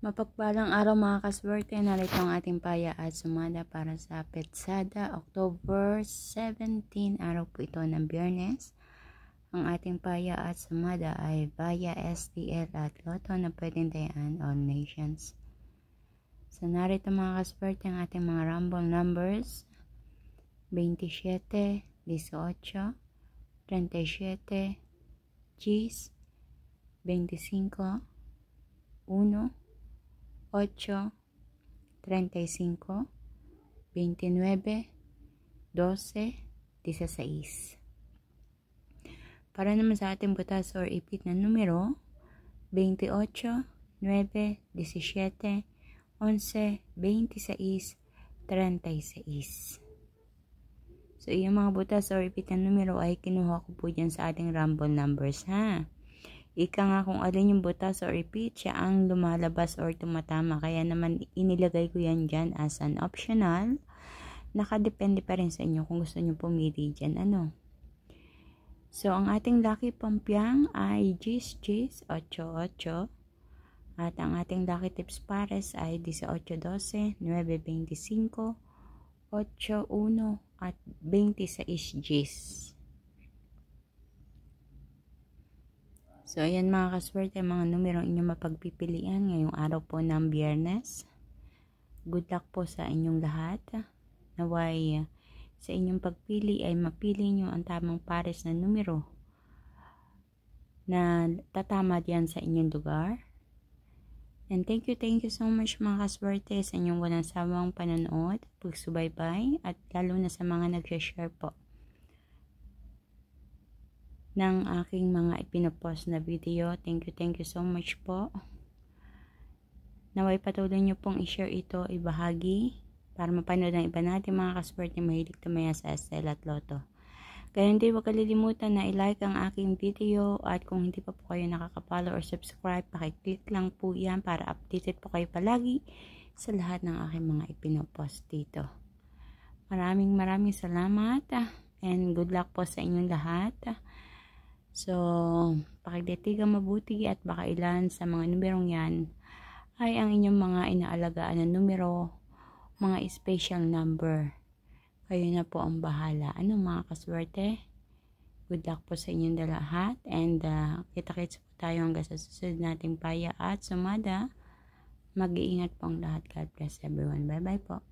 Mapagpalang araw mga kaswerte, narito ang ating paya at sumada para sa Petsada, October 17, araw po ito ng Biyernes. Ang ating paya at sumada ay via STL at Lotto na pwedeng tayaan all nations. So narito mga kaswerte ang ating mga rumble numbers: 27, 18, 37, Gs, 25, 1, 8, 35, 29, 12, 16. Para naman sa ating butas or ipit na numero, 28, 9, 17, 11, 26, 36. So, yung mga butas or ipit na numero ay kinuha ko po dyan sa ating rumble numbers, ha? Ika nga kung alin yung butas or repeat, siya ang lumalabas or tumatama. Kaya naman inilagay ko yan dyan as an optional. Nakadepende pa rin sa inyo kung gusto nyo pumili dyan. So, ang ating lucky pampiyang ay Gis, 8, 8. At ang ating lucky tips pares ay 18, 12, 9, 25, 8, 1 at 26 Gis. So, ayan mga kaswerte, mga numerong inyong mapagpipilian ngayong araw po ng Biyernes. Good luck po sa inyong lahat. Naway sa inyong pagpili ay mapili nyo ang tamang pares na numero na tatama diyan sa inyong lugar. And thank you so much mga kaswerte sa inyong walang sawang panonood, pagsubaybay, at lalo na sa mga nag-share po ng aking mga ipinopost na video. Thank you so much po. Naway patuloy nyo pong i-share ito, ibahagi para mapanood ng iba natin mga kaswerte mahilig tumaya sa STL at Lotto. Kaya hindi wag kalilimutan na i-like ang aking video, at kung hindi pa po kayo nakaka-follow or subscribe, pakiclick lang po yan para updated po kayo palagi sa lahat ng aking mga ipinopost dito. Maraming salamat and good luck po sa inyong lahat. So, pakigdetigang mabuti at baka ilan sa mga numerong yan ay ang inyong mga inaalagaan na numero, mga special number. Kayo na po ang bahala. Mga kaswerte? Good luck po sa inyong lahat, and kita-kits po tayo hanggang sa susunod nating paya at sumada. Mag-iingat po ang lahat. God bless everyone. Bye-bye po.